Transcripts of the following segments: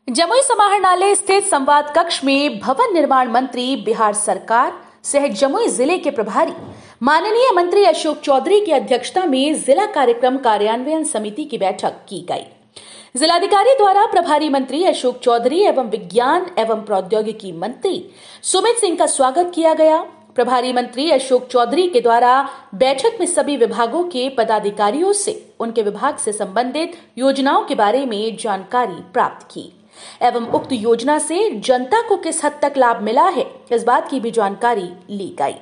जमुई समाहरणालय स्थित संवाद कक्ष में भवन निर्माण मंत्री बिहार सरकार सह जमुई जिले के प्रभारी माननीय मंत्री अशोक चौधरी की अध्यक्षता में जिला कार्यक्रम कार्यान्वयन समिति की बैठक की गई। जिलाधिकारी द्वारा प्रभारी मंत्री अशोक चौधरी एवं विज्ञान एवं प्रौद्योगिकी मंत्री सुमित सिंह का स्वागत किया गया। प्रभारी मंत्री अशोक चौधरी के द्वारा बैठक में सभी विभागों के पदाधिकारियों से उनके विभाग से संबंधित योजनाओं के बारे में जानकारी प्राप्त की एवं उक्त योजना से जनता को किस हद तक लाभ मिला है, इस बात की भी जानकारी ली गई।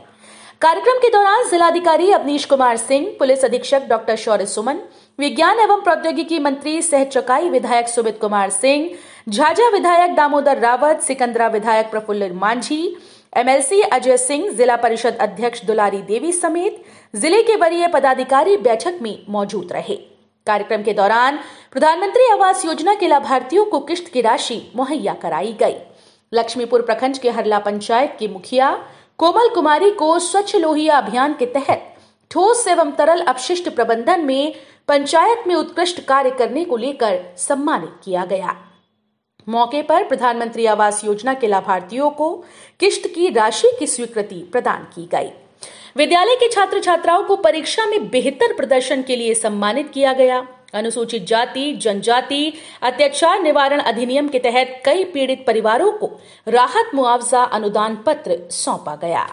कार्यक्रम के दौरान जिलाधिकारी अवनीश कुमार सिंह, पुलिस अधीक्षक डॉक्टर शौर्य सुमन, विज्ञान एवं प्रौद्योगिकी मंत्री सह चकाई विधायक सुमित कुमार सिंह, झाझा विधायक दामोदर रावत, सिकंदरा विधायक प्रफुल्ल मांझी, एमएलसी अजय सिंह, जिला परिषद अध्यक्ष दुलारी देवी समेत जिले के वरीय पदाधिकारी बैठक में मौजूद रहे। कार्यक्रम के दौरान प्रधानमंत्री आवास योजना के लाभार्थियों को किश्त की राशि मुहैया कराई गई। लक्ष्मीपुर प्रखंड के हरला पंचायत के मुखिया कोमल कुमारी को स्वच्छ लोहिया अभियान के तहत ठोस एवं तरल अपशिष्ट प्रबंधन में पंचायत में उत्कृष्ट कार्य करने को लेकर सम्मानित किया गया। मौके पर प्रधानमंत्री आवास योजना के लाभार्थियों को किश्त की राशि की स्वीकृति प्रदान की गई। विद्यालय के छात्र छात्राओं को परीक्षा में बेहतर प्रदर्शन के लिए सम्मानित किया गया। अनुसूचित जाति जनजाति अत्याचार निवारण अधिनियम के तहत कई पीड़ित परिवारों को राहत मुआवजा अनुदान पत्र सौंपा गया।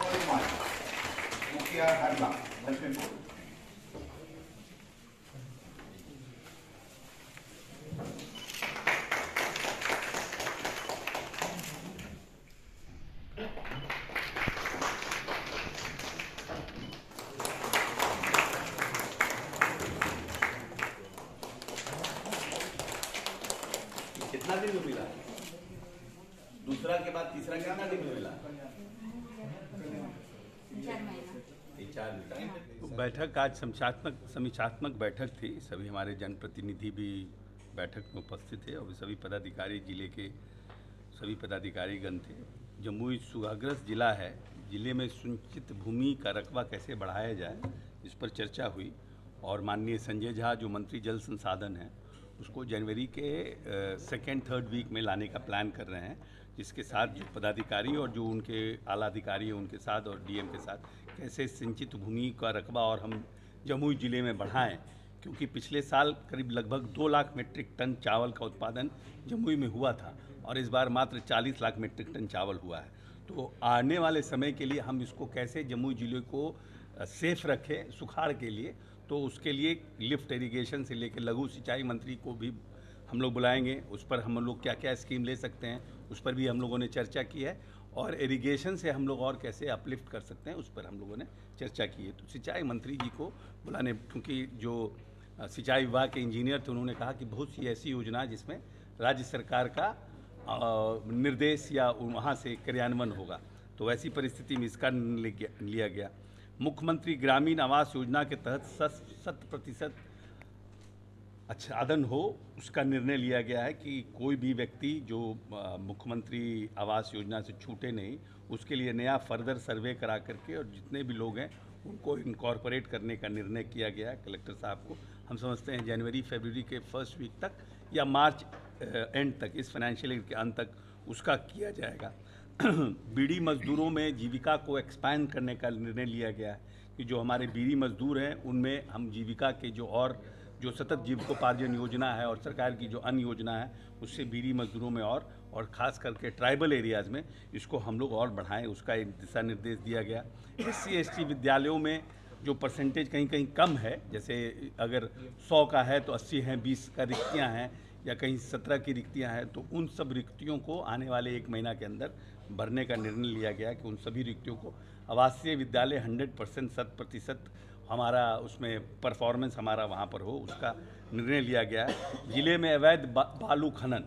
कितना दिन में मिला? दूसरा के बाद तीसरा कितना दिन में मिला? 4 महीना। बैठक आज समीक्षात्मक बैठक थी। सभी हमारे जनप्रतिनिधि भी बैठक में उपस्थित थे और सभी पदाधिकारी जिले के सभी पदाधिकारीगण थे। जमुई सुखाग्रस्त जिला है। जिले में सिंचित भूमि का रकबा कैसे बढ़ाया जाए, इस पर चर्चा हुई और माननीय संजय झा जो मंत्री जल संसाधन हैं उसको जनवरी के 2-3 वीक में लाने का प्लान कर रहे हैं, जिसके साथ जो पदाधिकारी और जो उनके आला अधिकारी हैं उनके साथ और डीएम के साथ कैसे सिंचित भूमि का रकबा और हम जमुई ज़िले में बढ़ाएं, क्योंकि पिछले साल करीब लगभग 2 लाख मीट्रिक टन चावल का उत्पादन जमुई में हुआ था और इस बार मात्र 40 लाख मीट्रिक टन चावल हुआ है। तो आने वाले समय के लिए हम इसको कैसे जमुई ज़िले को सेफ रखें सुखाड़ के लिए, तो उसके लिए लिफ्ट इरिगेशन से लेकर लघु सिंचाई मंत्री को भी हम लोग बुलाएंगे। उस पर हम लोग क्या क्या स्कीम ले सकते हैं उस पर भी हम लोगों ने चर्चा की है और इरिगेशन से हम लोग और कैसे अपलिफ्ट कर सकते हैं उस पर हम लोगों ने चर्चा की है। तो सिंचाई मंत्री जी को बुलाने, क्योंकि जो सिंचाई विभाग के इंजीनियर थे उन्होंने कहा कि बहुत सी ऐसी योजना जिसमें राज्य सरकार का निर्देश या वहाँ से क्रियान्वयन होगा, तो वैसी परिस्थिति में इसका लिया गया। मुख्यमंत्री ग्रामीण आवास योजना के तहत 100% आच्छादन हो, उसका निर्णय लिया गया है कि कोई भी व्यक्ति जो मुख्यमंत्री आवास योजना से छूटे नहीं, उसके लिए नया फर्दर सर्वे करा करके और जितने भी लोग हैं उनको इनकॉर्पोरेट करने का निर्णय किया गया है कलेक्टर साहब को। हम समझते हैं जनवरी फरवरी के फर्स्ट वीक तक या मार्च एंड तक, इस फाइनेंशियल ईयर के अंत तक उसका किया जाएगा। बीड़ी मजदूरों में जीविका को एक्सपैंड करने का निर्णय लिया गया है कि जो हमारे बीड़ी मजदूर हैं उनमें हम जीविका के जो सतत जीविकोपार्जन योजना है और सरकार की जो अन्य योजना है उससे बीड़ी मजदूरों में और ख़ास करके ट्राइबल एरियाज़ में इसको हम लोग और बढ़ाएं, उसका एक दिशा निर्देश दिया गया। SC/ST विद्यालयों में जो परसेंटेज कहीं कहीं कम है, जैसे अगर 100 का है तो 80 हैं, 20 का रिक्तियाँ हैं या कहीं 17 की रिक्तियाँ हैं, तो उन सब रिक्तियों को आने वाले 1 महीना के अंदर भरने का निर्णय लिया गया कि उन सभी रिक्तियों को आवासीय विद्यालय 100% हमारा उसमें परफॉर्मेंस हमारा वहाँ पर हो, उसका निर्णय लिया गया है। ज़िले में अवैध बालू खनन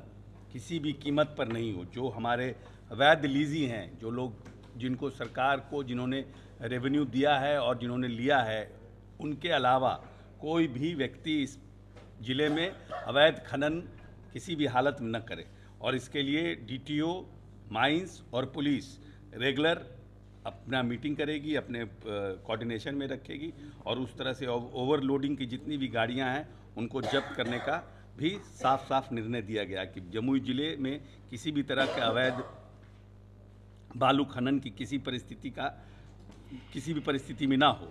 किसी भी कीमत पर नहीं हो। जो हमारे अवैध लीजी हैं, जो लोग जिनको सरकार को जिन्होंने रेवेन्यू दिया है और जिन्होंने लिया है, उनके अलावा कोई भी व्यक्ति इस ज़िले में अवैध खनन किसी भी हालत में न करे और इसके लिए DTO, माइंस और पुलिस रेगुलर अपना मीटिंग करेगी, अपने कोऑर्डिनेशन में रखेगी और उस तरह से ओवरलोडिंग की जितनी भी गाड़ियां हैं उनको जब्त करने का भी साफ साफ निर्णय दिया गया कि जमुई जिले में किसी भी तरह के अवैध बालू खनन की किसी भी परिस्थिति में ना हो।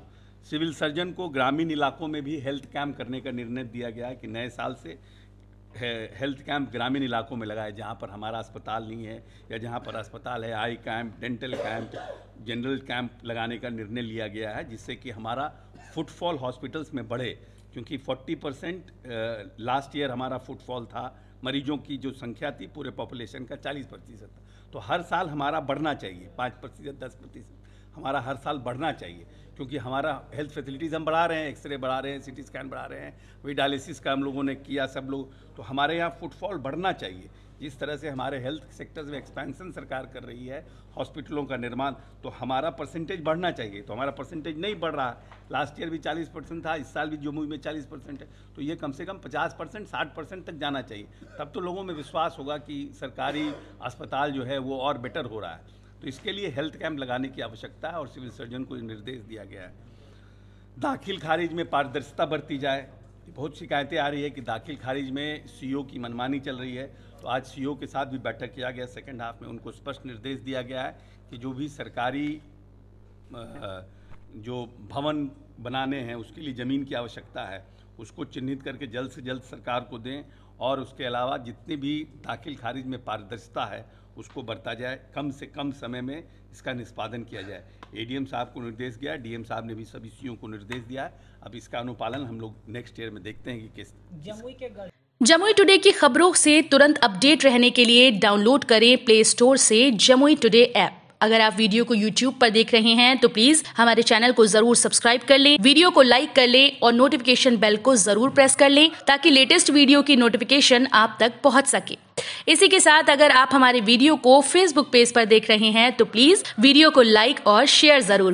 सिविल सर्जन को ग्रामीण इलाकों में भी हेल्थ कैंप करने का निर्णय दिया गया है कि नए साल से हेल्थ कैंप ग्रामीण इलाकों में लगाए, जहां पर हमारा अस्पताल नहीं है या जहां पर अस्पताल है, आई camp, dental camp, general camp लगाने का निर्णय लिया गया है, जिससे कि हमारा फुटफॉल हॉस्पिटल्स में बढ़े। क्योंकि 40% लास्ट ईयर हमारा फुटफॉल था, मरीजों की जो संख्या थी पूरे पॉपुलेशन का 40%। तो हर साल हमारा बढ़ना चाहिए, 5%, 10% हमारा हर साल बढ़ना चाहिए, क्योंकि हमारा हेल्थ फैसिलिटीज़ हम बढ़ा रहे हैं, एक्सरे बढ़ा रहे हैं, सिटी स्कैन बढ़ा रहे हैं, वही डायलिसिस का हम लोगों ने किया सब लोग। तो हमारे यहाँ फुटफॉल बढ़ना चाहिए। जिस तरह से हमारे हेल्थ सेक्टर्स में एक्सपेंशन सरकार कर रही है, हॉस्पिटलों का निर्माण, तो हमारा परसेंटेज बढ़ना चाहिए। तो हमारा परसेंटेज नहीं बढ़ रहा। लास्ट ईयर भी 40% था, इस साल भी जमुई में 40% है। तो ये कम से कम 50%, 60% तक जाना चाहिए। तब तो लोगों में विश्वास होगा कि सरकारी अस्पताल जो है वो और बेटर हो रहा है। तो इसके लिए हेल्थ कैंप लगाने की आवश्यकता है और सिविल सर्जन को निर्देश दिया गया है। दाखिल खारिज में पारदर्शिता बरती जाए। बहुत शिकायतें आ रही है कि दाखिल खारिज में सीओ की मनमानी चल रही है। तो आज सीओ के साथ भी बैठक किया गया, सेकंड हाफ में उनको स्पष्ट निर्देश दिया गया है कि जो भी सरकारी जो भवन बनाने हैं उसके लिए ज़मीन की आवश्यकता है, उसको चिन्हित करके जल्द से जल्द सरकार को दें। और उसके अलावा जितने भी दाखिल खारिज में पारदर्शिता है उसको बरता जाए, कम से कम समय में इसका निष्पादन किया जाए। एडीएम साहब को निर्देश गया, डीएम साहब ने भी सभी सीओ को निर्देश दिया है। अब इसका अनुपालन हम लोग नेक्स्ट ईयर में देखते हैं कि किस। जमुई टुडे की खबरों से तुरंत अपडेट रहने के लिए डाउनलोड करें प्ले स्टोर से जमुई टुडे ऐप। अगर आप वीडियो को YouTube पर देख रहे हैं तो प्लीज हमारे चैनल को जरूर सब्सक्राइब कर लें, वीडियो को लाइक कर लें और नोटिफिकेशन बेल को जरूर प्रेस कर लें ताकि लेटेस्ट वीडियो की नोटिफिकेशन आप तक पहुंच सके। इसी के साथ अगर आप हमारे वीडियो को Facebook पेज पर देख रहे हैं तो प्लीज वीडियो को लाइक और शेयर जरूर